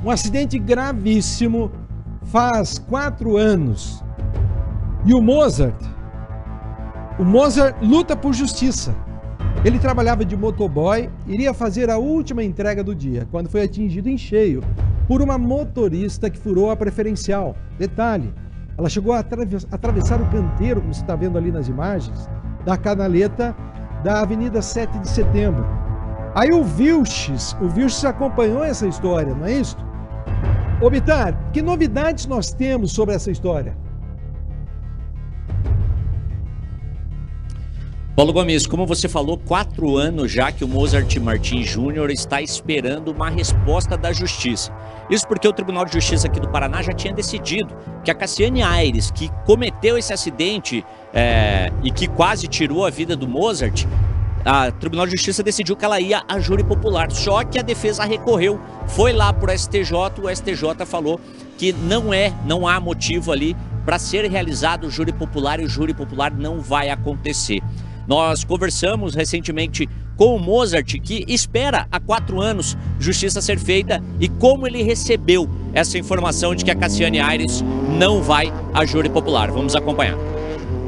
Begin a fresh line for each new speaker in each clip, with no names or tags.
Um acidente gravíssimo faz 4 anos. E o Mozart luta por justiça. Ele trabalhava de motoboy, iria fazer a última entrega do dia, quando foi atingido em cheio por uma motorista que furou a preferencial. Detalhe, ela chegou a atravessar o canteiro, como você está vendo ali nas imagens, da canaleta da Avenida 7 de Setembro. Aí o Vilches acompanhou essa história, não é isso? Ô Bitar, que novidades nós temos sobre essa história?
Paulo Gomes, como você falou, 4 anos já que o Mozart Martins Júnior está esperando uma resposta da Justiça. Isso porque o Tribunal de Justiça aqui do Paraná já tinha decidido que a Cassiane Aires, que cometeu esse acidente e que quase tirou a vida do Mozart, o Tribunal de Justiça decidiu que ela ia a júri popular. Só que a defesa recorreu, foi lá para o STJ, o STJ falou que não há motivo ali para ser realizado o júri popular e o júri popular não vai acontecer. Nós conversamos recentemente com o Mozart, que espera há 4 anos justiça ser feita, e como ele recebeu essa informação de que a Cassiane Aires não vai a júri popular. Vamos acompanhar.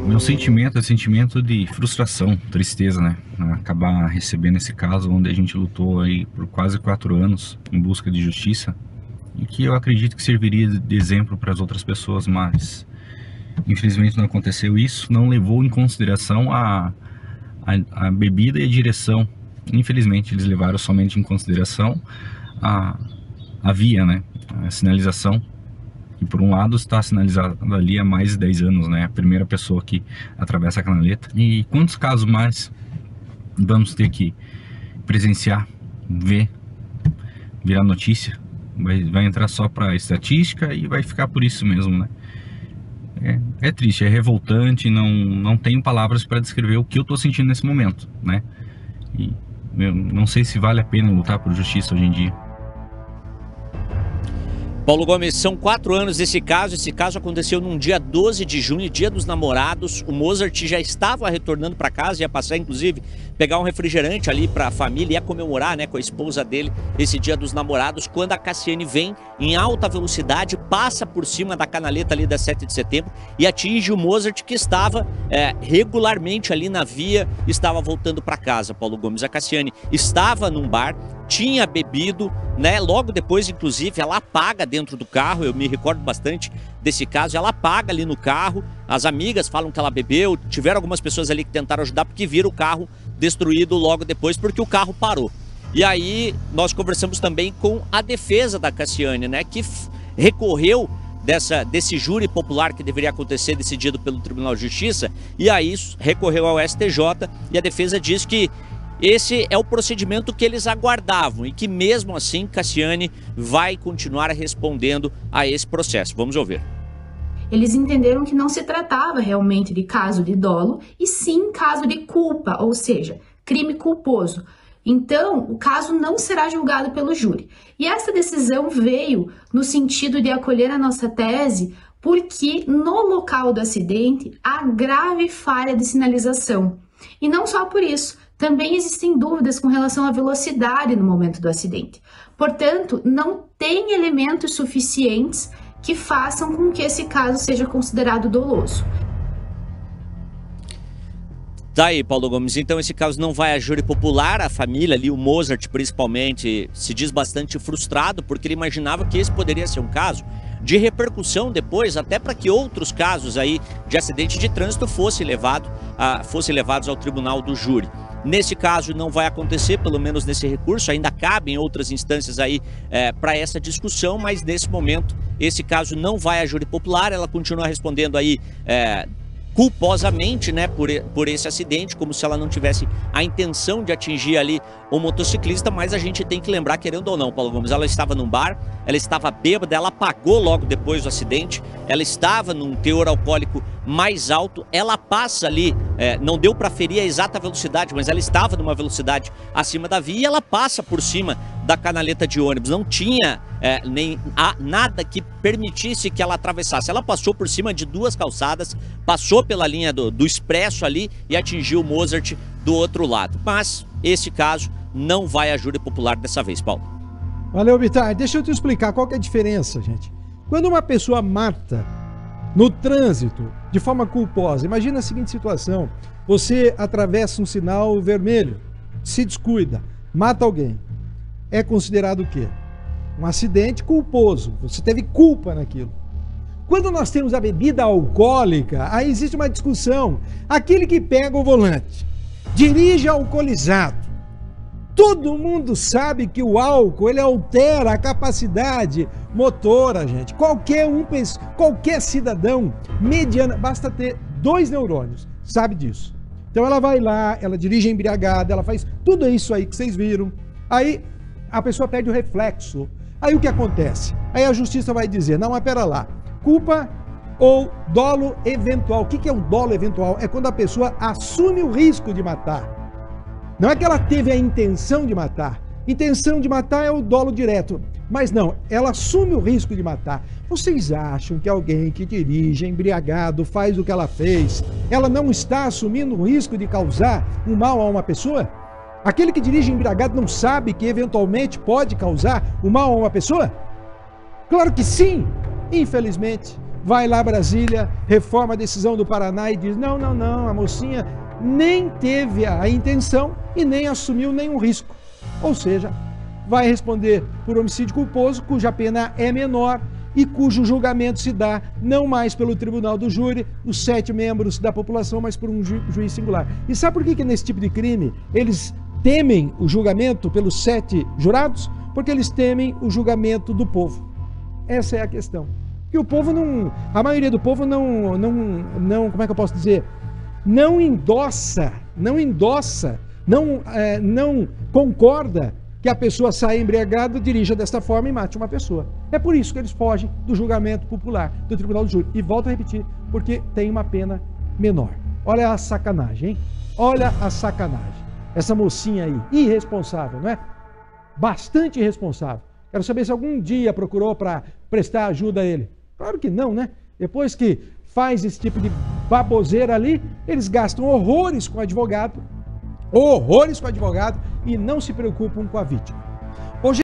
Meu sentimento é sentimento de frustração, tristeza, né? Acabar recebendo esse caso onde a gente lutou aí por quase 4 anos em busca de justiça, e que eu acredito que serviria de exemplo para as outras pessoas, mas infelizmente não aconteceu isso, não levou em consideração a bebida e a direção. Infelizmente eles levaram somente em consideração a via, né? A sinalização, e por um lado está sinalizado ali há mais de 10 anos, né? A primeira pessoa que atravessa a canaleta. E quantos casos mais vamos ter que presenciar, ver, virar notícia? Vai entrar só para estatística e vai ficar por isso mesmo, né? É triste, é revoltante, não tenho palavras para descrever o que eu estou sentindo nesse momento, né? E eu não sei se vale a pena lutar por justiça hoje em dia.
Paulo Gomes, são 4 anos desse caso. Esse caso aconteceu num dia 12 de junho, dia dos namorados. O Mozart já estava retornando para casa, ia passar inclusive pegar um refrigerante ali para a família, ia comemorar, né, com a esposa dele esse dia dos namorados, quando a Cassiane vem em alta velocidade, passa por cima da canaleta ali da 7 de setembro e atinge o Mozart, que estava regularmente ali na via, estava voltando para casa. Paulo Gomes, a Cassiane estava num bar, tinha bebido, né? Logo depois, inclusive, ela apaga dentro do carro. Eu me recordo bastante desse caso. Ela apaga ali no carro. As amigas falam que ela bebeu. Tiveram algumas pessoas ali que tentaram ajudar, porque viram o carro destruído logo depois, porque o carro parou. E aí nós conversamos também com a defesa da Cassiane, né? Que recorreu desse júri popular que deveria acontecer, decidido pelo Tribunal de Justiça. E aí recorreu ao STJ, e a defesa diz que esse é o procedimento que eles aguardavam e que mesmo assim Cassiane vai continuar respondendo a esse processo. Vamos ouvir.
Eles entenderam que não se tratava realmente de caso de dolo, e sim caso de culpa, ou seja, crime culposo. Então, o caso não será julgado pelo júri. E essa decisão veio no sentido de acolher a nossa tese, porque no local do acidente há grave falha de sinalização. E não só por isso, também existem dúvidas com relação à velocidade no momento do acidente. Portanto, não tem elementos suficientes que façam com que esse caso seja considerado doloso.
Tá aí, Paulo Gomes. Então esse caso não vai a júri popular. A família ali, o Mozart principalmente, se diz bastante frustrado, porque ele imaginava que esse poderia ser um caso de repercussão depois, até para que outros casos aí de acidente de trânsito fossem levados ao tribunal do júri. Nesse caso não vai acontecer, pelo menos nesse recurso, ainda cabem outras instâncias aí para essa discussão, mas nesse momento esse caso não vai a júri popular. Ela continua respondendo aí culposamente, né, por esse acidente, como se ela não tivesse a intenção de atingir ali o motociclista. Mas a gente tem que lembrar, querendo ou não, Paulo Gomes, ela estava num bar, ela estava bêbada, ela apagou logo depois do acidente, ela estava num teor alcoólico mais alto, ela passa ali, não deu para ferir a exata velocidade, mas ela estava numa velocidade acima da via, e ela passa por cima da canaleta de ônibus. Não tinha nada que permitisse que ela atravessasse. Ela passou por cima de 2 calçadas, passou pela linha do expresso ali e atingiu o Mozart do outro lado. Mas esse caso não vai a júri popular dessa vez, Paulo.
Valeu, Bittar. Deixa eu te explicar qual que é a diferença, gente. Quando uma pessoa mata no trânsito de forma culposa, imagina a seguinte situação: você atravessa um sinal vermelho, se descuida, mata alguém. É considerado o quê? Um acidente culposo. Você teve culpa naquilo. Quando nós temos a bebida alcoólica, aí existe uma discussão. Aquele que pega o volante, dirige alcoolizado. Todo mundo sabe que o álcool, ele altera a capacidade motora, gente. Qualquer cidadão mediano, basta ter 2 neurônios, sabe disso. Então ela vai lá, ela dirige embriagada, ela faz tudo isso aí que vocês viram. Aí a pessoa perde o reflexo. Aí o que acontece? Aí a justiça vai dizer, não, mas pera lá, culpa ou dolo eventual. O que é um dolo eventual? É quando a pessoa assume o risco de matar. Não é que ela teve a intenção de matar. Intenção de matar é o dolo direto. Mas não, ela assume o risco de matar. Vocês acham que alguém que dirige embriagado faz o que ela fez, ela não está assumindo o risco de causar um mal a uma pessoa? Aquele que dirige embriagado não sabe que eventualmente pode causar um mal a uma pessoa? Claro que sim! Infelizmente, vai lá Brasília, reforma a decisão do Paraná e diz, não, a mocinha nem teve a intenção e nem assumiu nenhum risco. Ou seja, vai responder por homicídio culposo, cuja pena é menor e cujo julgamento se dá não mais pelo tribunal do júri, os 7 membros da população, mas por um juiz singular. E sabe por que nesse tipo de crime eles temem o julgamento pelos 7 jurados? Porque eles temem o julgamento do povo. Essa é a questão. Que o povo não... A maioria do povo não... Como é que eu posso dizer? Não endossa, não concorda que a pessoa saia embriagada, dirija desta forma e mate uma pessoa. É por isso que eles fogem do julgamento popular, do tribunal do júri. E volto a repetir, porque tem uma pena menor. Olha a sacanagem, hein? Olha a sacanagem. Essa mocinha aí, irresponsável, não é? Bastante irresponsável. Quero saber se algum dia procurou para prestar ajuda a ele. Claro que não, né? Depois que faz esse tipo de baboseira ali, eles gastam horrores com advogado e não se preocupam com a vítima.